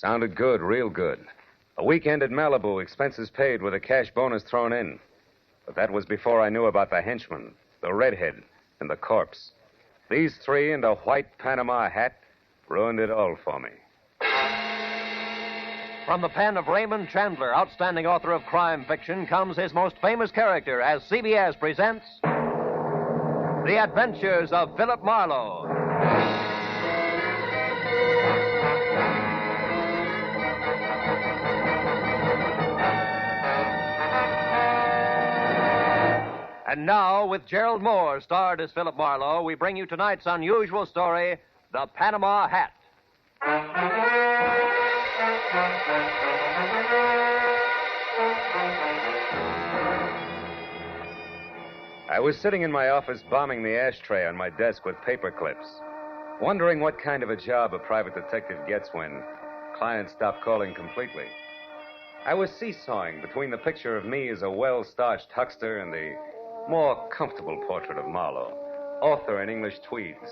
Sounded good, real good. A weekend at Malibu, expenses paid with a cash bonus thrown in. But that was before I knew about the henchman, the redhead, and the corpse. These three and a white Panama hat ruined it all for me. From the pen of Raymond Chandler, outstanding author of crime fiction, comes his most famous character as CBS presents The Adventures of Philip Marlowe. And now, with Gerald Mohr starred as Philip Marlowe, we bring you tonight's unusual story, The Panama Hat. I was sitting in my office bombing the ashtray on my desk with paper clips, wondering what kind of a job a private detective gets when clients stop calling completely. I was seesawing between the picture of me as a well-starched huckster and the more comfortable portrait of Marlowe, author in English tweeds,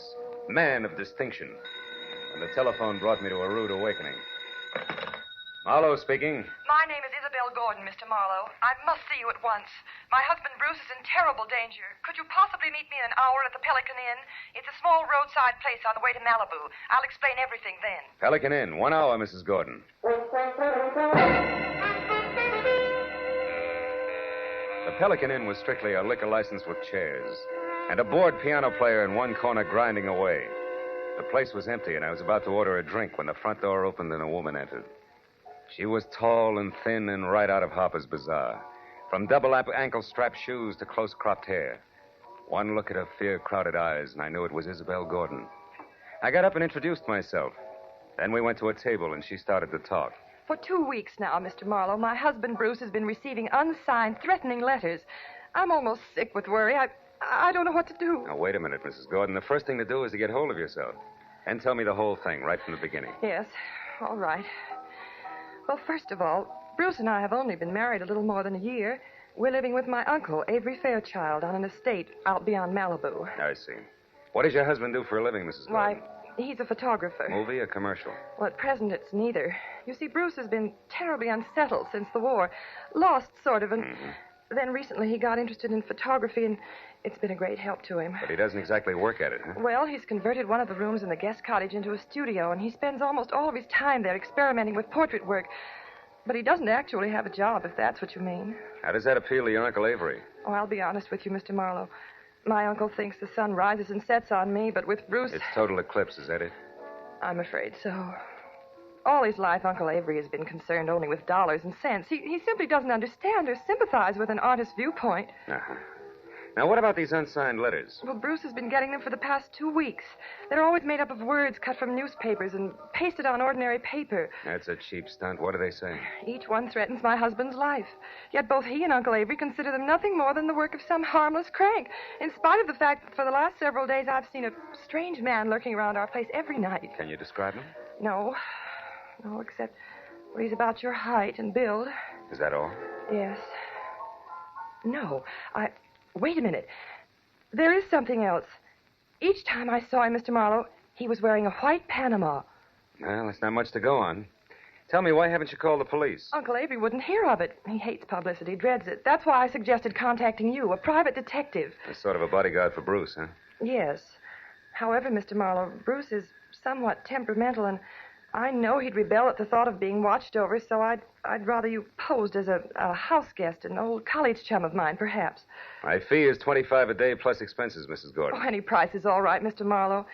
man of distinction, when the telephone brought me to a rude awakening. Marlowe speaking. My name is Isabel Gordon, Mr. Marlowe. I must see you at once. My husband Bruce is in terrible danger. Could you possibly meet me in an hour at the Pelican Inn? It's a small roadside place on the way to Malibu. I'll explain everything then. Pelican Inn, 1 hour, Mrs. Gordon. The Pelican Inn was strictly a liquor license with chairs, and a bored piano player in one corner grinding away. The place was empty, and I was about to order a drink when the front door opened and a woman entered. She was tall and thin and right out of Harper's Bazaar, from double ankle strap shoes to close-cropped hair. One look at her fear-crowded eyes, and I knew it was Isabel Gordon. I got up and introduced myself. Then we went to a table, and she started to talk. For 2 weeks now, Mr. Marlowe, my husband Bruce has been receiving unsigned, threatening letters. I'm almost sick with worry. I don't know what to do. Now, wait a minute, Mrs. Gordon. The first thing to do is to get hold of yourself. And tell me the whole thing right from the beginning. Yes, all right. Well, first of all, Bruce and I have only been married a little more than a year. We're living with my uncle, Avery Fairchild, on an estate out beyond Malibu. I see. What does your husband do for a living, Mrs. Gordon? Why, he's a photographer. Movie or commercial? Well, at present, it's neither. You see, Bruce has been terribly unsettled since the war. Lost, sort of, and then recently he got interested in photography, and it's been a great help to him. But he doesn't exactly work at it, huh? Well, he's converted one of the rooms in the guest cottage into a studio, and he spends almost all of his time there experimenting with portrait work. But he doesn't actually have a job, if that's what you mean. How does that appeal to your Uncle Avery? Oh, I'll be honest with you, Mr. Marlowe. My uncle thinks the sun rises and sets on me, but with Bruce... It's total eclipse, is that it? I'm afraid so. All his life, Uncle Avery has been concerned only with dollars and cents. He simply doesn't understand or sympathize with an artist's viewpoint. Uh-huh. Now, what about these unsigned letters? Well, Bruce has been getting them for the past 2 weeks. They're always made up of words cut from newspapers and pasted on ordinary paper. That's a cheap stunt. What do they say? Each one threatens my husband's life. Yet both he and Uncle Avery consider them nothing more than the work of some harmless crank, in spite of the fact that for the last several days I've seen a strange man lurking around our place every night. Can you describe him? No, except he's about your height and build. Is that all? Yes. No, Wait a minute. There is something else. Each time I saw him, Mr. Marlowe, he was wearing a white Panama. Well, that's not much to go on. Tell me, why haven't you called the police? Uncle Avery wouldn't hear of it. He hates publicity, dreads it. That's why I suggested contacting you, a private detective. A sort of a bodyguard for Bruce, huh? Yes. However, Mr. Marlowe, Bruce is somewhat temperamental, and I know he'd rebel at the thought of being watched over, so I'd rather you posed as a house guest, an old college chum of mine, perhaps. My fee is $25 a day plus expenses, Mrs. Gordon. Oh, any price is all right, Mr. Marlowe.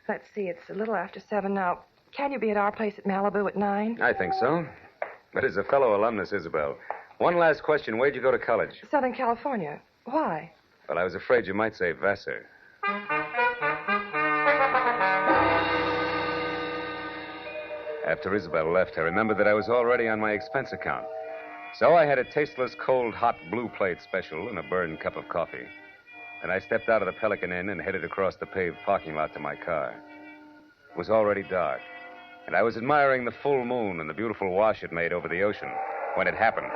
Let's see, it's a little after 7 now. Can you be at our place at Malibu at 9? I think so. But as a fellow alumnus, Isabel, one last question. Where'd you go to college? Southern California. Why? Well, I was afraid you might say Vassar. After Isabel left, I remembered that I was already on my expense account. So I had a tasteless, cold, hot blue plate special and a burned cup of coffee. Then I stepped out of the Pelican Inn and headed across the paved parking lot to my car. It was already dark, and I was admiring the full moon and the beautiful wash it made over the ocean when it happened.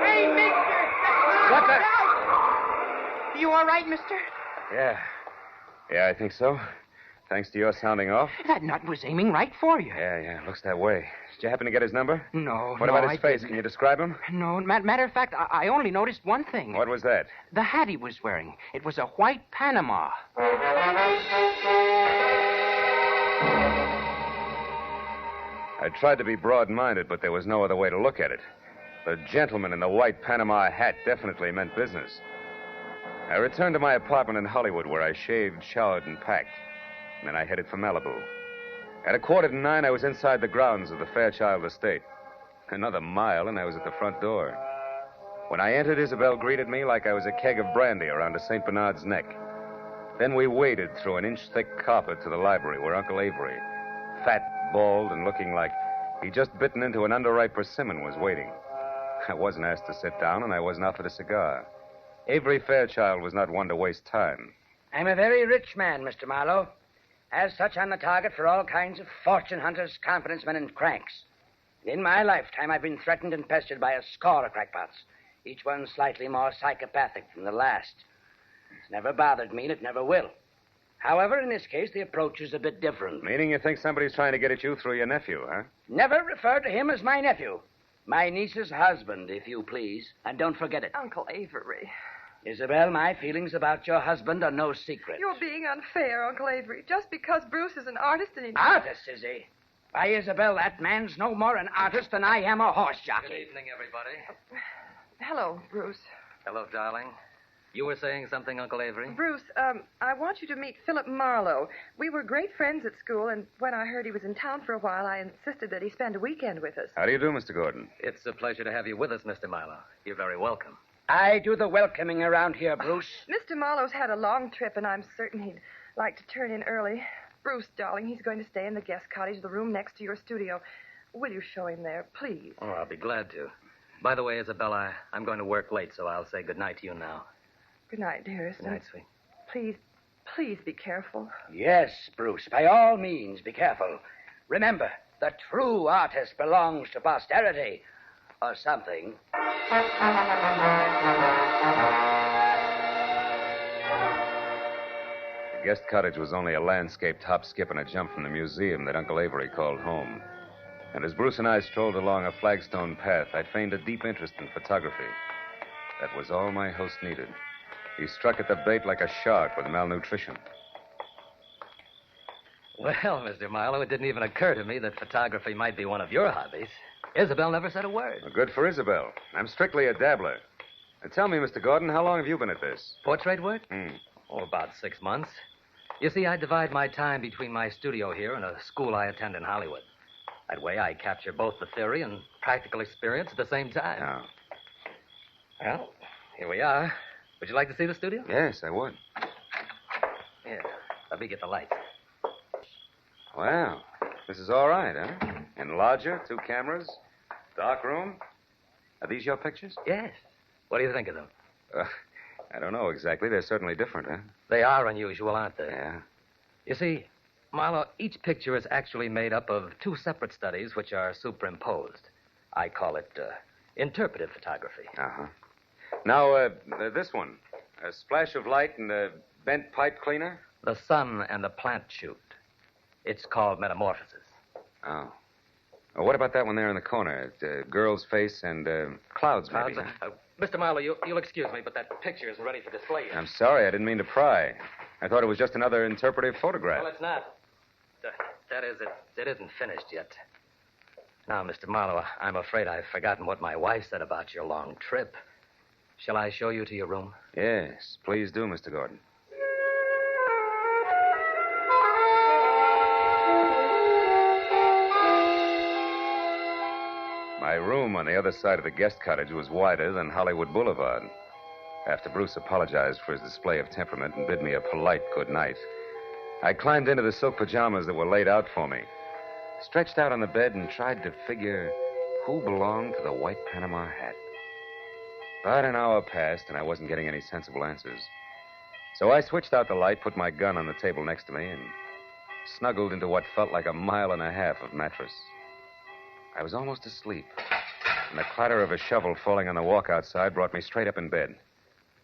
Hey, mister! What the... You all right, mister? Yeah, I think so. thanks to your sounding off. That nut was aiming right for you. Yeah, looks that way. Did you happen to get his number? No, What no, about his I face? didn't. Can you describe him? No, matter of fact, I only noticed one thing. What was that? The hat he was wearing. It was a white Panama. I tried to be broad-minded, but there was no other way to look at it. The gentleman in the white Panama hat definitely meant business. I returned to my apartment in Hollywood, where I shaved, showered, and packed. And then I headed for Malibu. At 8:45, I was inside the grounds of the Fairchild estate. Another mile, and I was at the front door. When I entered, Isabel greeted me like I was a keg of brandy around a St. Bernard's neck. Then we waded through an inch-thick carpet to the library where Uncle Avery, fat, bald, and looking like he'd just bitten into an underripe persimmon, was waiting. I wasn't asked to sit down, and I wasn't offered a cigar. Avery Fairchild was not one to waste time. I'm a very rich man, Mr. Marlowe. As such, I'm the target for all kinds of fortune hunters, confidence men, and cranks. In my lifetime, I've been threatened and pestered by a score of crackpots, each one slightly more psychopathic than the last. It's never bothered me, and it never will. However, in this case, the approach is a bit different. Meaning you think somebody's trying to get at you through your nephew, huh? Never refer to him as my nephew. My niece's husband, if you please. And don't forget it. Uncle Avery. Isabel, my feelings about your husband are no secret. You're being unfair, Uncle Avery. Just because Bruce is an artist and he... Artist, is he? Why, Isabel, that man's no more an artist than I am a horse jockey. Good evening, everybody. Hello, Bruce. Hello, darling. You were saying something, Uncle Avery? Bruce, I want you to meet Philip Marlowe. We were great friends at school, and when I heard he was in town for a while, I insisted that he spend a weekend with us. How do you do, Mr. Gordon? It's a pleasure to have you with us, Mr. Marlowe. You're very welcome. I do the welcoming around here, Bruce. Mr. Marlowe's had a long trip, and I'm certain he'd like to turn in early. Bruce, darling, he's going to stay in the guest cottage, the room next to your studio. Will you show him there, please? Oh, I'll be glad to. By the way, Isabella, I'm going to work late, so I'll say goodnight to you now. Good night, dearest. Good night, sweet. Please be careful. Yes, Bruce, by all means, be careful. Remember, the true artist belongs to posterity, or something. The guest cottage was only a landscaped hop, skip, and a jump from the museum that Uncle Avery called home. And as Bruce and I strolled along a flagstone path, I'd feigned a deep interest in photography. That was all my host needed. He struck at the bait like a shark with malnutrition. Well, Mr. Marlowe, it didn't even occur to me that photography might be one of your hobbies. Isabel never said a word. Well, good for Isabel. I'm strictly a dabbler. Now, tell me, Mr. Gordon, how long have you been at this? Portrait work? Oh, about 6 months. You see, I divide my time between my studio here and a school I attend in Hollywood. That way I capture both the theory and practical experience at the same time. Oh. Well, here we are. Would you like to see the studio? Yes, I would. Here, let me get the lights. Wow. This is all right, huh? Enlarger, 2 cameras, dark room. Are these your pictures? Yes. What do you think of them? I don't know exactly. They're certainly different, huh? They are unusual, aren't they? Yeah. You see, Marlowe, each picture is actually made up of 2 separate studies which are superimposed. I call it interpretive photography. Uh-huh. Now, this one. A splash of light and a bent pipe cleaner? The sun and the plant shoot. It's called metamorphosis. Oh. Well, what about that one there in the corner? A girl's face and clouds, maybe. Mr. Marlowe, you'll excuse me, but that picture isn't ready for display yet. I'm sorry. I didn't mean to pry. I thought it was just another interpretive photograph. Well, it's not. That is, it isn't finished yet. Now, Mr. Marlowe, I'm afraid I've forgotten what my wife said about your long trip. Shall I show you to your room? Yes, please do, Mr. Gordon. My room on the other side of the guest cottage was wider than Hollywood Boulevard. After Bruce apologized for his display of temperament and bid me a polite good night, I climbed into the silk pajamas that were laid out for me, stretched out on the bed, and tried to figure who belonged to the white Panama hat. But an hour passed, and I wasn't getting any sensible answers. So I switched out the light, put my gun on the table next to me, and snuggled into what felt like 1.5 miles of mattress. I was almost asleep, and the clatter of a shovel falling on the walk outside brought me straight up in bed.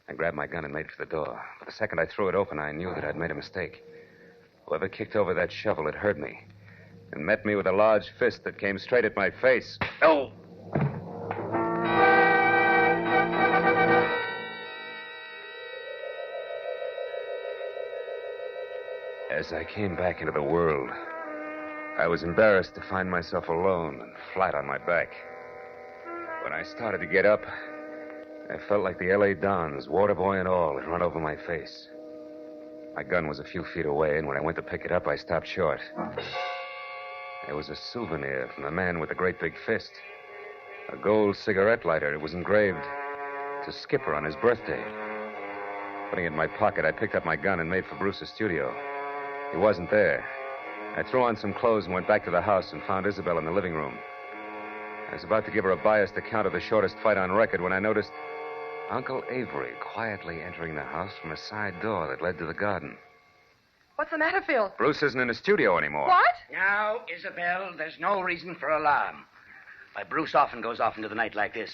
I grabbed my gun and made for the door. But the second I threw it open, I knew that I'd made a mistake. Whoever kicked over that shovel had hurt me and met me with a large fist that came straight at my face. Oh! As I came back into the world, I was embarrassed to find myself alone and flat on my back. When I started to get up, I felt like the L.A. Dons, water boy and all, had run over my face. My gun was a few feet away, and when I went to pick it up, I stopped short. There was a souvenir from the man with the great big fist. A gold cigarette lighter. It was engraved to Skipper on his birthday. Putting it in my pocket, I picked up my gun and made for Bruce's studio. He wasn't there. I threw on some clothes and went back to the house and found Isabel in the living room. I was about to give her a biased account of the shortest fight on record when I noticed Uncle Avery quietly entering the house from a side door that led to the garden. What's the matter, Phil? Bruce isn't in his studio anymore. What? Now, Isabel, there's no reason for alarm. Why, Bruce often goes off into the night like this.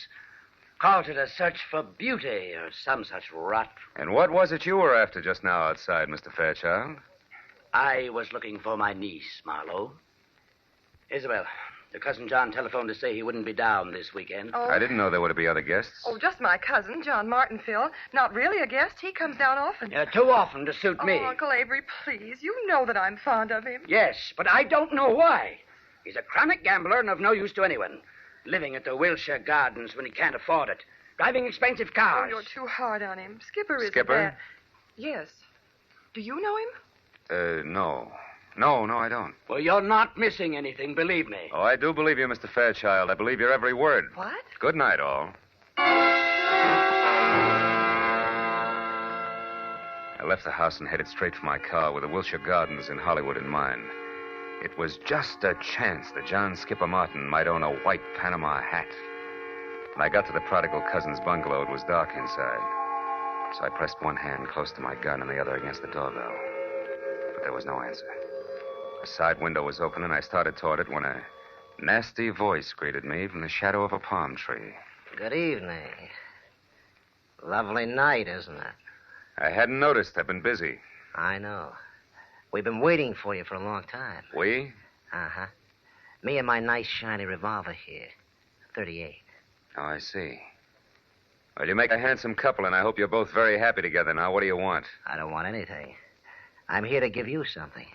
Calls it a search for beauty or some such rot. And what was it you were after just now outside, Mr. Fairchild? I was looking for my niece, Marlowe. Isabel, your cousin John telephoned to say he wouldn't be down this weekend. Oh. I didn't know there were to be other guests. Oh, just my cousin, John Martin, Phil. Not really a guest. He comes down often. Too often to suit me. Oh, Uncle Avery, please. You know that I'm fond of him. Yes, but I don't know why. He's a chronic gambler and of no use to anyone. Living at the Wilshire Gardens when he can't afford it. Driving expensive Oh, cars. you're too hard on him. Skipper is Skipper? bad. Yes. Do you know him? No. No, I don't. Well, you're not missing anything, believe me. Oh, I do believe you, Mr. Fairchild. I believe your every word. What? Good night, all. I left the house and headed straight for my car with the Wilshire Gardens in Hollywood in mind. It was just a chance that John Skipper Martin might own a white Panama hat. When I got to the prodigal cousin's bungalow, it was dark inside. So I pressed one hand close to my gun and the other against the doorbell. But there was no answer. A side window was open, and I started toward it when a nasty voice greeted me from the shadow of a palm tree. Good evening. Lovely night, isn't it? I hadn't noticed. I've been busy. I know. We've been waiting for you for a long time. We? Uh-huh. Me and my nice shiny revolver here. 38. Oh, I see. Well, you make a handsome couple, and I hope you're both very happy together now. What do you want? I don't want anything. I'm here to give you something.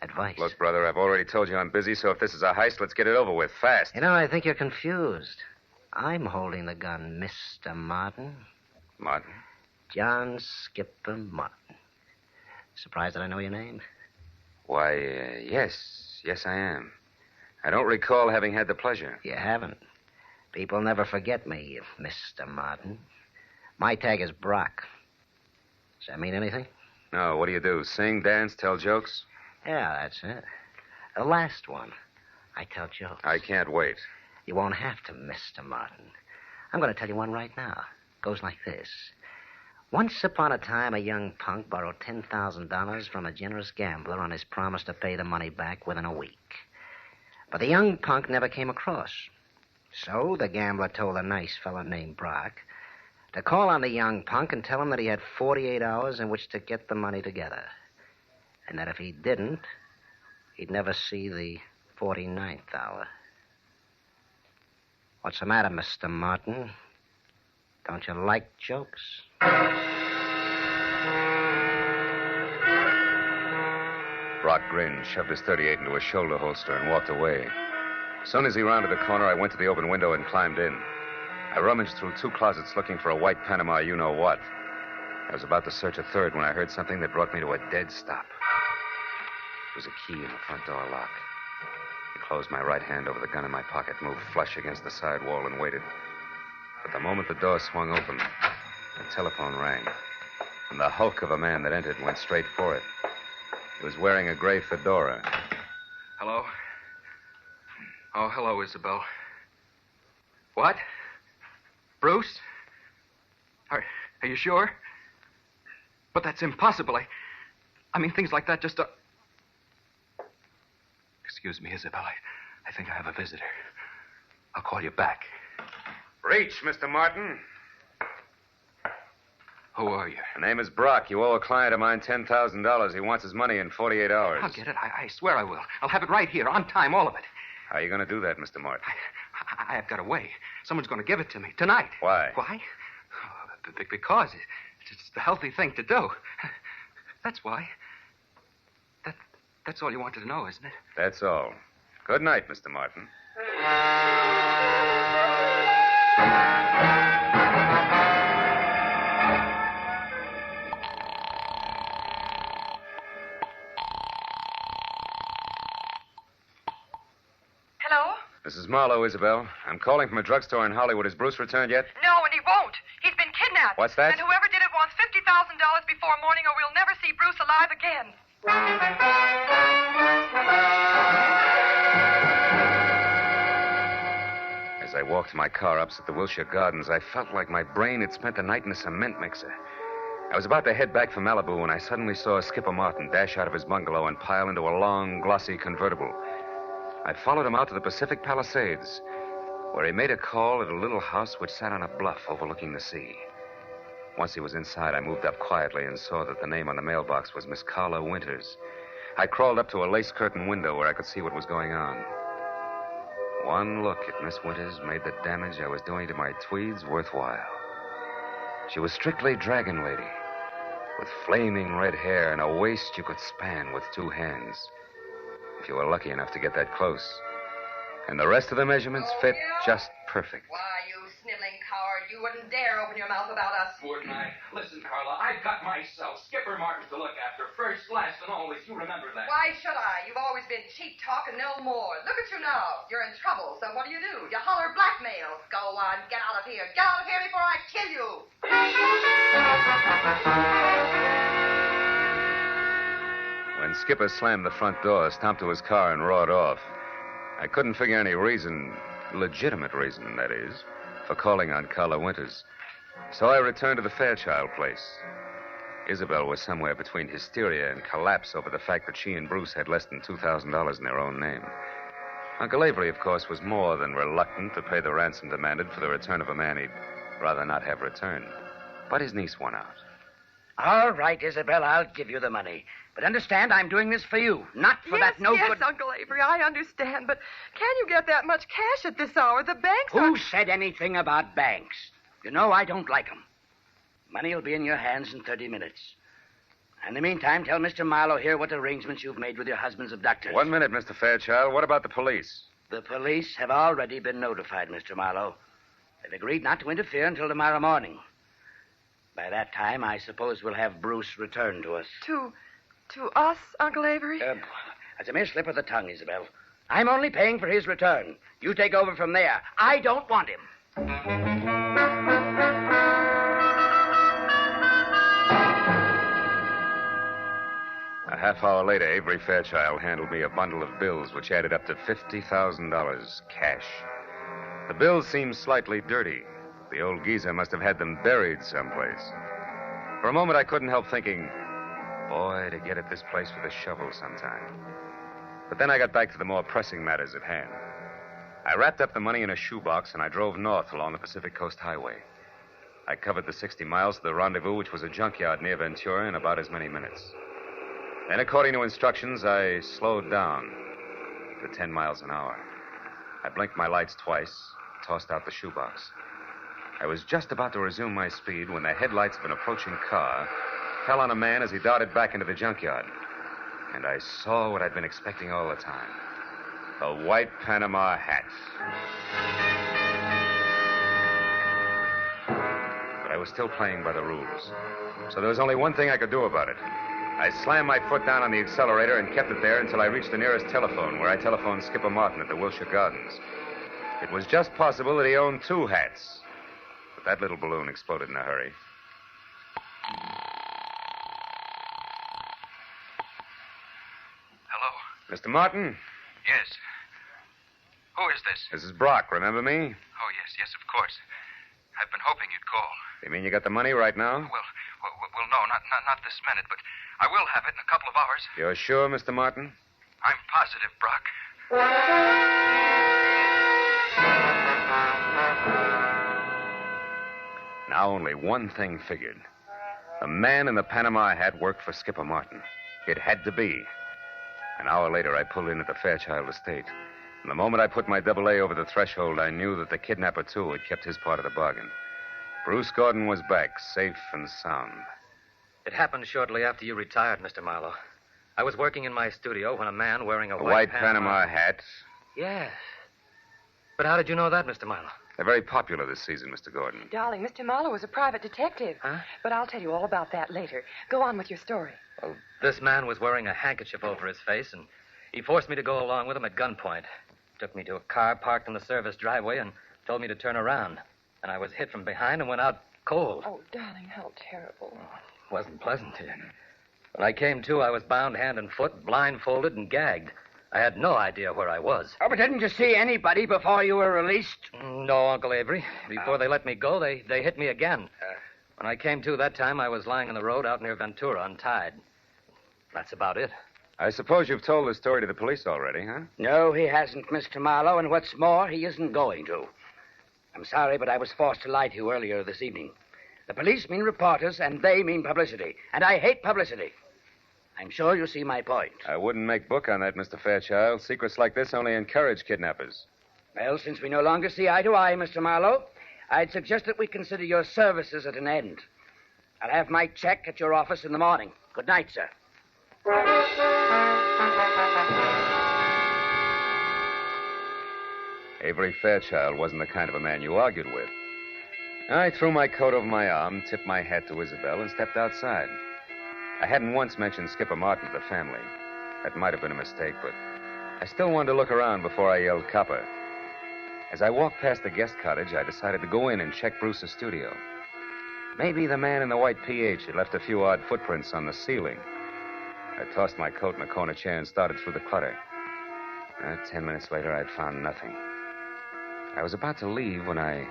Advice. Look, brother, I've already told you I'm busy, so if this is a heist, let's get it over with, fast. You know, I think you're confused. I'm holding the gun, Mr. Martin. Martin? John Skipper Martin. Surprised that I know your name? Why, yes. Yes, I am. I don't recall having had the pleasure. You haven't. People never forget me, Mr. Martin. My tag is Brock. Does that mean anything? No, what do you do? Sing, dance, tell jokes? Yeah, that's it. The last one. I tell jokes. I can't wait. You won't have to, Mr. Martin. I'm going to tell you one right now. Goes like this. Once upon a time, a young punk borrowed $10,000 from a generous gambler on his promise to pay the money back within a week. But the young punk never came across. So the gambler told a nice fellow named Brock to call on the young punk and tell him that he had 48 hours in which to get the money together. And that if he didn't, he'd never see the 49th hour. What's the matter, Mr. Martin? Don't you like jokes? Brock grinned, shoved his 38 into a shoulder holster, and walked away. As soon as he rounded the corner, I went to the open window and climbed in. I rummaged through 2 closets looking for a white Panama you-know-what. I was about to search a third when I heard something that brought me to a dead stop. It was a key in the front door lock. I closed my right hand over the gun in my pocket, moved flush against the side wall, and waited. But the moment the door swung open, the telephone rang. And the hulk of a man that entered went straight for it. He was wearing a gray fedora. Hello? Oh, hello, Isabel. What? Bruce? Are you sure? But that's impossible. I mean, things like that just don't... Excuse me, Isabel. I think I have a visitor. I'll call you back. Reach, Mr. Martin. Who are you? The name is Brock. You owe a client of mine $10,000. He wants his money in 48 hours. I'll get it. I swear I will. I'll have it right here, on time, all of it. How are you going to do that, Mr. Mohr? I've got a way. Someone's going to give it to me tonight. Why? Why? Because it's the healthy thing to do. That's why. That's all you wanted to know, isn't it? That's all. Good night, Mr. Martin. Hello? Mrs. Marlowe, Isabel. I'm calling from a drugstore in Hollywood. Has Bruce returned yet? No, and he won't. He's been kidnapped. What's that? And whoever did it wants $50,000 before morning, or we'll never see Bruce alive again. As I walked to my car opposite the Wilshire Gardens, I felt like my brain had spent the night in a cement mixer. I was about to head back for Malibu when I suddenly saw Skipper Martin dash out of his bungalow and pile into a long, glossy convertible. I followed him out to the Pacific Palisades, where he made a call at a little house which sat on a bluff overlooking the sea. Once he was inside, I moved up quietly and saw that the name on the mailbox was Miss Carla Winters. I crawled up to a lace curtain window where I could see what was going on. One look at Miss Winters made the damage I was doing to my tweeds worthwhile. She was strictly dragon lady, with flaming red hair and a waist you could span with two hands, if you were lucky enough to get that close. And the rest of the measurements fit just perfect. Why, you sniveling coward, you wouldn't dare open your mouth about us. Wouldn't I? Listen, Carla, I've got myself Skipper Martin to look after, first, last, and always. You remember that. Why should I? You've always been cheap talk and no more. Look at you now. You're in trouble, so what do? You holler blackmail. Go on, get out of here. Get out of here before I kill you. When Skipper slammed the front door, stomped to his car, and roared off, I couldn't figure any reason, legitimate reason, that is, for calling on Carla Winters. So I returned to the Fairchild place. Isabel was somewhere between hysteria and collapse over the fact that she and Bruce had less than $2,000 in their own name. Uncle Avery, of course, was more than reluctant to pay the ransom demanded for the return of a man he'd rather not have returned. But his niece won out. All right, Isabel, I'll give you the money. But understand, I'm doing this for you, not for that no-good... Yes, Uncle Avery, I understand. But can you get that much cash at this hour? The banks are... Who said anything about banks? You know I don't like them. Money will be in your hands in 30 minutes. In the meantime, tell Mr. Marlowe here what arrangements you've made with your husband's abductors. 1 minute, Mr. Fairchild. What about the police? The police have already been notified, Mr. Marlowe. They've agreed not to interfere until tomorrow morning. By that time, I suppose we'll have Bruce returned to us. To us, Uncle Avery? That's a mere slip of the tongue, Isabel. I'm only paying for his return. You take over from there. I don't want him. A half hour later, Avery Fairchild handed me a bundle of bills which added up to $50,000 cash. The bills seemed slightly dirty. The old geezer must have had them buried someplace. For a moment, I couldn't help thinking, boy, to get at this place with a shovel sometime. But then I got back to the more pressing matters at hand. I wrapped up the money in a shoebox and I drove north along the Pacific Coast Highway. I covered the 60 miles to the rendezvous, which was a junkyard near Ventura, in about as many minutes. Then, according to instructions, I slowed down to 10 miles an hour. I blinked my lights twice, tossed out the shoebox. I was just about to resume my speed when the headlights of an approaching car fell on a man as he darted back into the junkyard. And I saw what I'd been expecting all the time. A white Panama hat. But I was still playing by the rules. So there was only one thing I could do about it. I slammed my foot down on the accelerator and kept it there until I reached the nearest telephone, where I telephoned Skipper Martin at the Wilshire Gardens. It was just possible that he owned two hats. But that little balloon exploded in a hurry. Hello? Mr. Martin? Yes. Who is this? This is Brock, remember me? Oh, yes, of course. I've been hoping you'd call. You mean you got the money right now? Well, no, not this minute, but I will have it in a couple of hours. You're sure, Mr. Martin? I'm positive, Brock. Now only one thing figured. The man in the Panama hat worked for Skipper Martin. It had to be. An hour later, I pulled in at the Fairchild estate. And the moment I put my double A over the threshold, I knew that the kidnapper, too, had kept his part of the bargain. Bruce Gordon was back, safe and sound. It happened shortly after you retired, Mr. Marlowe. I was working in my studio when a man wearing a white Panama hat. Yes. But how did you know that, Mr. Marlowe? They're very popular this season, Mr. Gordon. Darling, Mr. Marlowe was a private detective. Huh? But I'll tell you all about that later. Go on with your story. Well, this man was wearing a handkerchief over his face, and he forced me to go along with him at gunpoint. Took me to a car parked in the service driveway and told me to turn around. And I was hit from behind and went out cold. Oh, darling, how terrible. It wasn't pleasant. When I came to, I was bound hand and foot, blindfolded, and gagged. I had no idea where I was. Oh, but didn't you see anybody before you were released? No, Uncle Avery. Before they let me go, they hit me again. When I came to that time, I was lying on the road out near Ventura, untied. That's about it. I suppose you've told the story to the police already, huh? No, he hasn't, Mr. Marlowe, and what's more, he isn't going to. I'm sorry, but I was forced to lie to you earlier this evening. The police mean reporters, and they mean publicity. And I hate publicity. I'm sure you see my point. I wouldn't make book on that, Mr. Fairchild. Secrets like this only encourage kidnappers. Well, since we no longer see eye to eye, Mr. Marlowe, I'd suggest that we consider your services at an end. I'll have my check at your office in the morning. Good night, sir. Avery Fairchild wasn't the kind of a man you argued with. I threw my coat over my arm, tipped my hat to Isabel, and stepped outside. I hadn't once mentioned Skipper Martin to the family. That might have been a mistake, but I still wanted to look around before I yelled copper. As I walked past the guest cottage, I decided to go in and check Bruce's studio. Maybe the man in the white PH had left a few odd footprints on the ceiling. I tossed my coat in a corner chair and started through the clutter. 10 minutes later, I'd found nothing. I was about to leave when I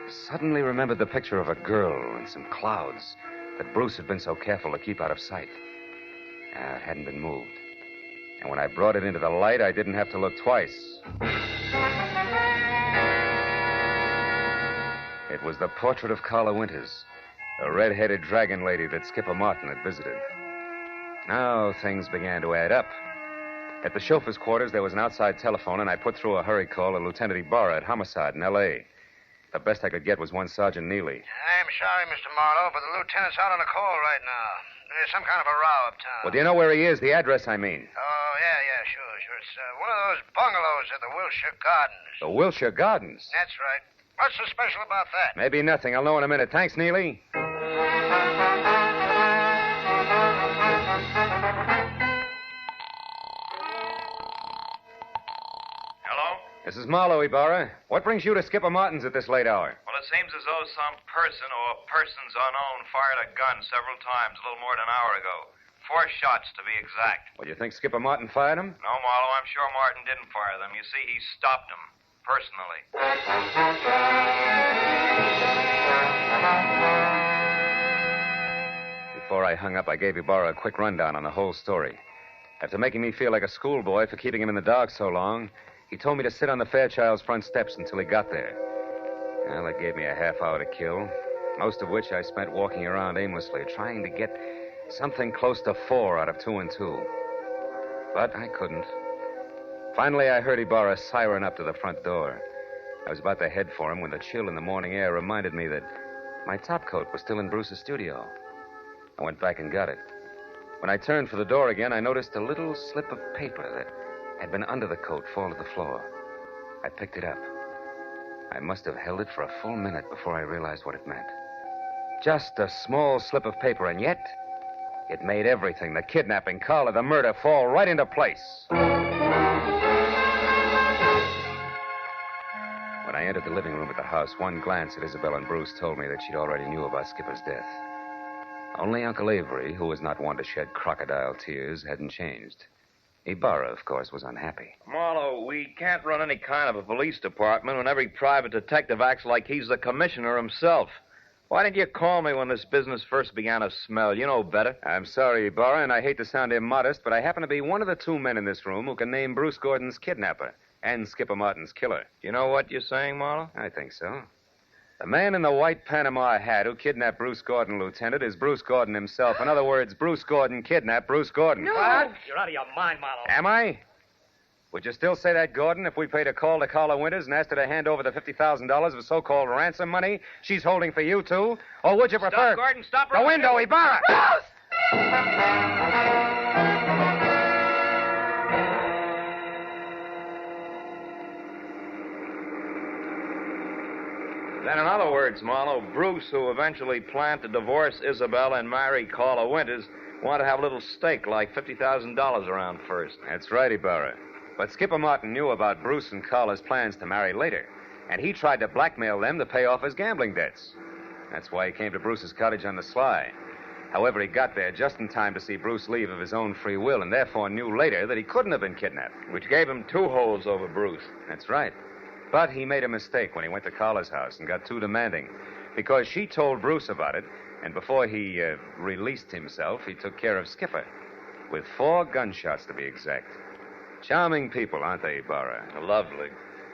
suddenly remembered the picture of a girl in some clouds that Bruce had been so careful to keep out of sight. It hadn't been moved. And when I brought it into the light, I didn't have to look twice. It was the portrait of Carla Winters, a red-headed dragon lady that Skipper Martin had visited. Now things began to add up. At the chauffeur's quarters, there was an outside telephone, and I put through a hurry call to Lieutenant Ibarra at Homicide in L.A. The best I could get was one Sergeant Neely. I'm sorry, Mr. Marlowe, but the lieutenant's out on a call right now. There's some kind of a row uptown. Well, do you know where he is? The address, I mean. Oh, yeah, sure. It's one of those bungalows at the Wilshire Gardens. The Wilshire Gardens? That's right. What's so special about that? Maybe nothing. I'll know in a minute. Thanks, Neely. This is Marlowe, Ibarra. What brings you to Skipper Martin's at this late hour? Well, it seems as though some person or persons unknown fired a gun several times a little more than an hour ago. 4 shots, to be exact. Well, you think Skipper Martin fired them? No, Marlowe, I'm sure Martin didn't fire them. You see, he stopped them, personally. Before I hung up, I gave Ibarra a quick rundown on the whole story. After making me feel like a schoolboy for keeping him in the dark so long, he told me to sit on the Fairchild's front steps until he got there. Well, that gave me a half hour to kill, most of which I spent walking around aimlessly, trying to get something close to 4 out of 2 and 2. But I couldn't. Finally, I heard Ibarra siren up to the front door. I was about to head for him when the chill in the morning air reminded me that my topcoat was still in Bruce's studio. I went back and got it. When I turned for the door again, I noticed a little slip of paper that had been under the coat fall to the floor. I picked it up. I must have held it for a full minute before I realized what it meant. Just a small slip of paper, and yet it made everything, the kidnapping, Carla, the murder, fall right into place. When I entered the living room at the house, one glance at Isabel and Bruce told me that she'd already knew about Skipper's death. Only Uncle Avery, who was not one to shed crocodile tears, hadn't changed. Ibarra, of course, was unhappy. Marlowe, we can't run any kind of a police department when every private detective acts like he's the commissioner himself. Why didn't you call me when this business first began to smell? You know better. I'm sorry, Ibarra, and I hate to sound immodest, but I happen to be one of the 2 men in this room who can name Bruce Gordon's kidnapper and Skipper Martin's killer. You know what you're saying, Marlowe? I think so. The man in the white Panama hat who kidnapped Bruce Gordon, Lieutenant, is Bruce Gordon himself. In other words, Bruce Gordon kidnapped Bruce Gordon. No. What? You're out of your mind, Marlowe. Am I? Would you still say that, Gordon, if we paid a call to Carla Winters and asked her to hand over the $50,000 of so-called ransom money she's holding for you, too? Or would you prefer... Stop, Gordon, stop. The window, Ibarra! Bruce! Then, in other words, Marlowe, Bruce, who eventually planned to divorce Isabel and marry Carla Winters, wanted to have a little stake, like $50,000 around first. That's right, Ibarra. But Skipper Martin knew about Bruce and Carla's plans to marry later, and he tried to blackmail them to pay off his gambling debts. That's why he came to Bruce's cottage on the sly. However, he got there just in time to see Bruce leave of his own free will, and therefore knew later that he couldn't have been kidnapped. Which gave him two holds over Bruce. That's right. But he made a mistake when he went to Carla's house and got too demanding, because she told Bruce about it, and before he released himself, he took care of Skipper, with 4 gunshots to be exact. Charming people, aren't they, Ibarra? Lovely.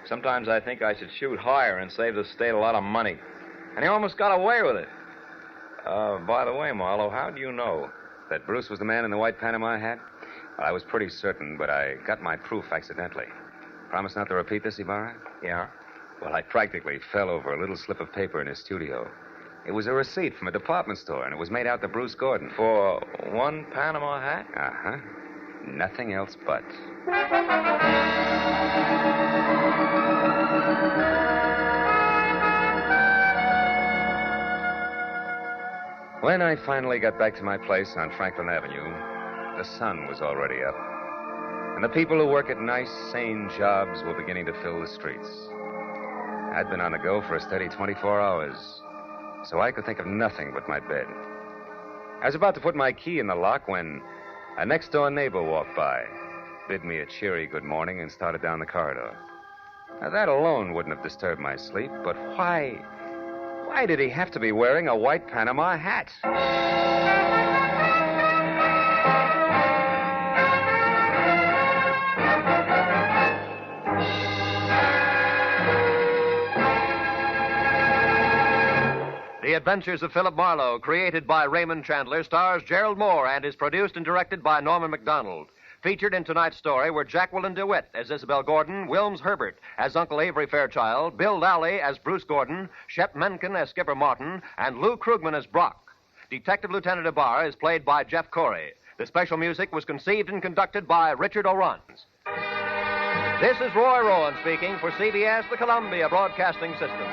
Sometimes I think I should shoot higher and save the state a lot of money. And he almost got away with it. By the way, Marlowe, how do you know? That Bruce was the man in the white Panama hat? Well, I was pretty certain, but I got my proof accidentally. Promise not to repeat this, Ibarra? Yeah? Well, I practically fell over a little slip of paper in his studio. It was a receipt from a department store, and it was made out to Bruce Gordon. For 1 Panama hat? Uh-huh. Nothing else but. When I finally got back to my place on Franklin Avenue, the sun was already up. And the people who work at nice, sane jobs were beginning to fill the streets. I'd been on the go for a steady 24 hours, so I could think of nothing but my bed. I was about to put my key in the lock when a next-door neighbor walked by, bid me a cheery good morning, and started down the corridor. Now, that alone wouldn't have disturbed my sleep, but why did he have to be wearing a white Panama hat? The Adventures of Philip Marlowe, created by Raymond Chandler, stars Gerald Mohr and is produced and directed by Norman MacDonald. Featured in tonight's story were Jacqueline DeWitt as Isabel Gordon, Wilms Herbert as Uncle Avery Fairchild, Bill Lally as Bruce Gordon, Shep Menken as Skipper Martin, and Lou Krugman as Brock. Detective Lieutenant Ibarra is played by Jeff Corey. The special music was conceived and conducted by Richard O'Runs. This is Roy Rowan speaking for CBS, the Columbia Broadcasting System.